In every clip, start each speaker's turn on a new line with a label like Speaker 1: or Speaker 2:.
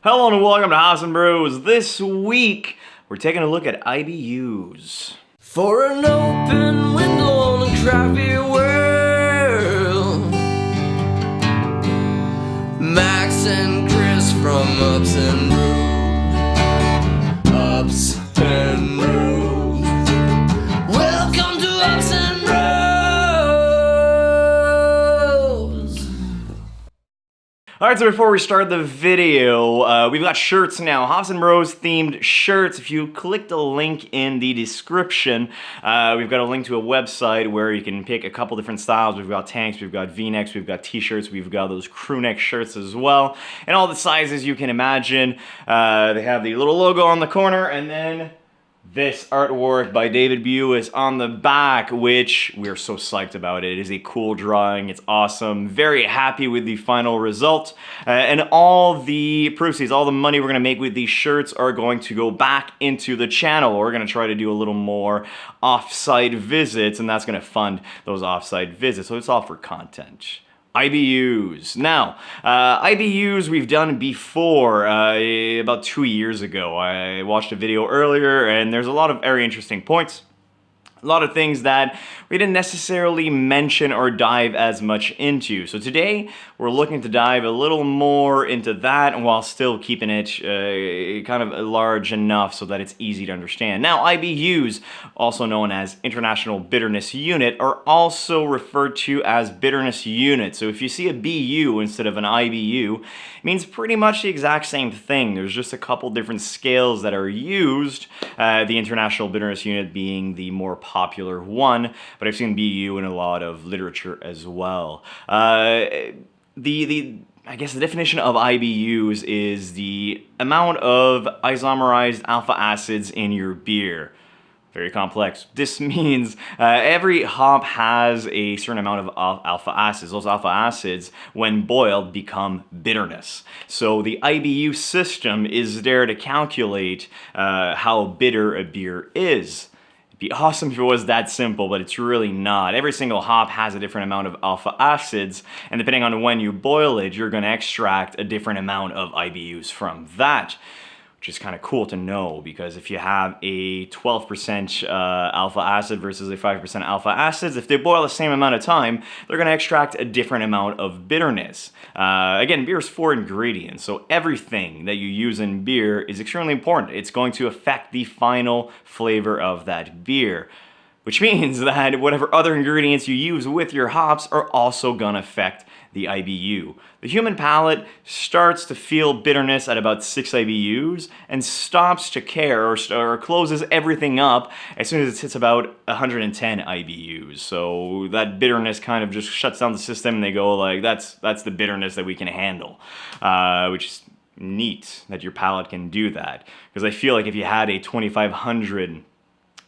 Speaker 1: Hello and welcome to House and Brews. This week, we're taking a look at IBUs.
Speaker 2: For an open window on a crappy world, Max and Chris from Ups and Brews. Ups and Brews. Welcome to Ups and Brews.
Speaker 1: Alright, so before we start the video, we've got shirts now. House and Bros themed shirts. If you click the link in the description, we've got a link to a website where you can pick a couple different styles. We've got tanks, we've got v-necks, we've got t-shirts, we've got those crew neck shirts as well. And all the sizes you can imagine. They have the little logo on the corner, and then this artwork by David IBU is on the back, which we're so psyched about. It is a cool drawing. It's awesome. Very happy with the final result. And all the proceeds, all the money we're going to make with these shirts are going to go back into the channel. We're going to try to do a little more off-site visits, and that's going to fund those off-site visits. So it's all for content. IBUs. Now, IBUs we've done before, about 2 years ago. I watched a video earlier, and there's a lot of very interesting points. A lot of things that we didn't necessarily mention or dive as much into. So today, we're looking to dive a little more into that while still keeping it kind of large enough so that it's easy to understand. Now, IBUs, also known as International Bitterness Unit, are also referred to as bitterness units. So if you see a BU instead of an IBU, it means pretty much the exact same thing. There's just a couple different scales that are used, the International Bitterness Unit being the more popular one, but I've seen BU in a lot of literature as well. I guess the definition of IBUs is the amount of isomerized alpha acids in your beer. Very complex. This means every hop has a certain amount of alpha acids. Those alpha acids, when boiled, become bitterness. So the IBU system is there to calculate how bitter a beer is. It'd be awesome if it was that simple, but it's really not. Every single hop has a different amount of alpha acids, and depending on when you boil it, you're going to extract a different amount of IBUs from that. Which is kind of cool to know, because if you have a 12% alpha acid versus a 5% alpha acids, if they boil the same amount of time, they're going to extract a different amount of bitterness. Again, beer is 4 ingredients, so everything that you use in beer is extremely important. It's going to affect the final flavor of that beer. Which means that whatever other ingredients you use with your hops are also going to affect the IBU. The human palate starts to feel bitterness at about 6 IBUs and stops to care or closes everything up as soon as it hits about 110 IBUs. So that bitterness kind of just shuts down the system, and they go like, that's the bitterness that we can handle, which is neat that your palate can do that. Because I feel like if you had a 2500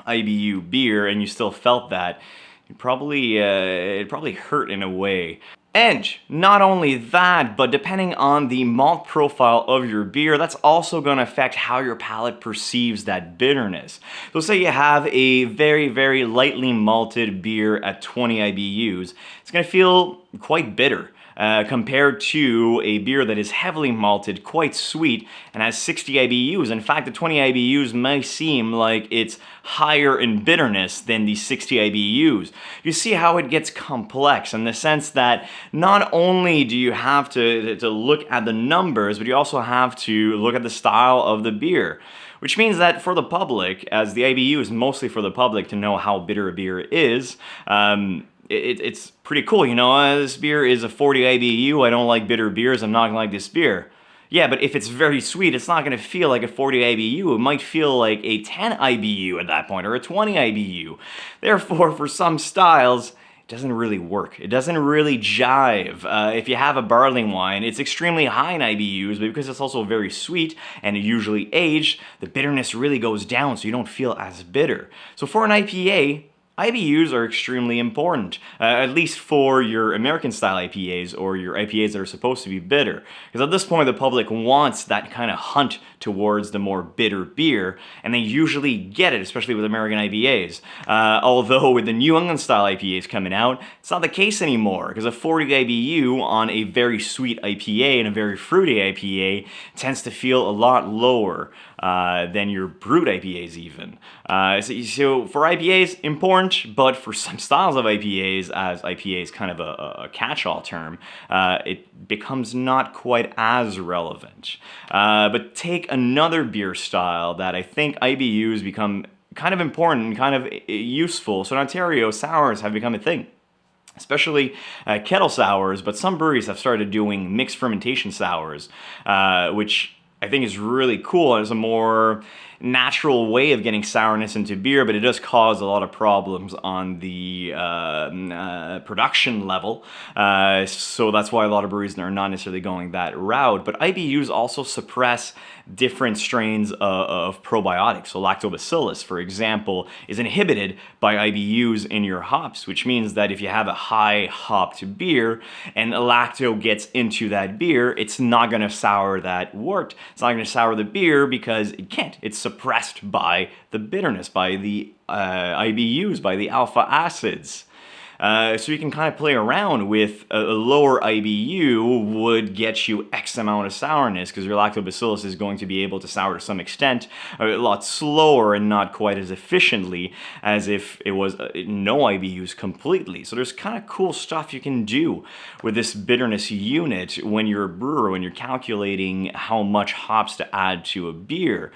Speaker 1: IBU beer and you still felt that, it'd probably hurt in a way. And not only that, but depending on the malt profile of your beer, that's also going to affect how your palate perceives that bitterness. So say you have a very, very lightly malted beer at 20 IBUs, it's going to feel quite bitter. Compared to a beer that is heavily malted, quite sweet, and has 60 IBUs. In fact, the 20 IBUs may seem like it's higher in bitterness than the 60 IBUs. You see how it gets complex in the sense that not only do you have to look at the numbers, but you also have to look at the style of the beer. Which means that for the public, as the IBU is mostly for the public to know how bitter a beer is, it's pretty cool, you know, this beer is a 40 IBU, I don't like bitter beers, I'm not gonna like this beer. Yeah, but if it's very sweet, it's not gonna feel like a 40 IBU, it might feel like a 10 IBU at that point, or a 20 IBU. Therefore, for some styles, it doesn't really work. It doesn't really jive. If you have a barley wine, it's extremely high in IBUs, but because it's also very sweet and usually aged, the bitterness really goes down, so you don't feel as bitter. So for an IPA, IBUs are extremely important, at least for your American-style IPAs or your IPAs that are supposed to be bitter. Because at this point, the public wants that kind of hunt towards the more bitter beer, and they usually get it, especially with American IPAs. Although with the New England-style IPAs coming out, it's not the case anymore, because a 40 IBU on a very sweet IPA and a very fruity IPA tends to feel a lot lower than your brewed IPAs even. So for IPAs, important, but for some styles of IPAs, as IPA is kind of a catch-all term, it becomes not quite as relevant. But take another beer style that I think IBUs become kind of important and kind of useful. So in Ontario, sours have become a thing. Especially kettle sours, but some breweries have started doing mixed fermentation sours, which I think is really cool. It's a more natural way of getting sourness into beer, but it does cause a lot of problems on the production level. So that's why a lot of breweries are not necessarily going that route. But IBUs also suppress different strains of probiotics. So lactobacillus, for example, is inhibited by IBUs in your hops, which means that if you have a high hopped beer and lacto gets into that beer, it's not going to sour that wort. It's not going to sour the beer because it can't. It's suppressed by the bitterness, by the IBUs, by the alpha acids. So you can kind of play around with a lower IBU would get you X amount of sourness because your lactobacillus is going to be able to sour to some extent a lot slower and not quite as efficiently as if it was no IBUs completely. So there's kind of cool stuff you can do with this bitterness unit when you're a brewer, when you're calculating how much hops to add to a beer.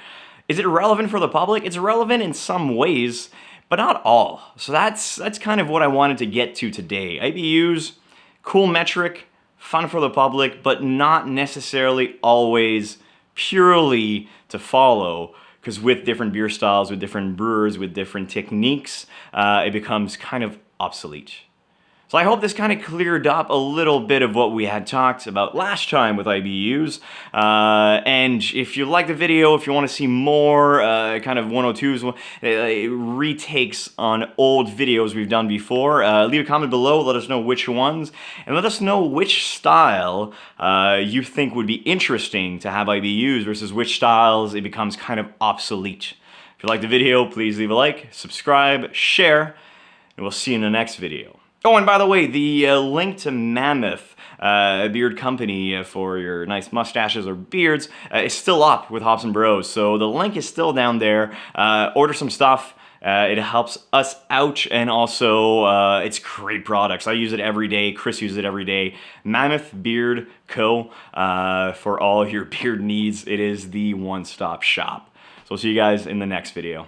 Speaker 1: Is it relevant for the public? It's relevant in some ways, but not all. So that's kind of what I wanted to get to today. IBUs, cool metric, fun for the public, but not necessarily always purely to follow, because with different beer styles, with different brewers, with different techniques, it becomes kind of obsolete. So I hope this kind of cleared up a little bit of what we had talked about last time with IBUs. And if you like the video, if you want to see more kind of 102s, retakes on old videos we've done before, leave a comment below, let us know which ones, and let us know which style you think would be interesting to have IBUs versus which styles it becomes kind of obsolete. If you like the video, please leave a like, subscribe, share, and we'll see you in the next video. Oh, and by the way, the link to Mammoth, a beard company for your nice mustaches or beards, is still up with Hops and Bros. So the link is still down there. Order some stuff. It helps us out, and also it's great products. I use it every day. Chris uses it every day. Mammoth Beard Co. For all your beard needs. It is the one-stop shop. So we'll see you guys in the next video.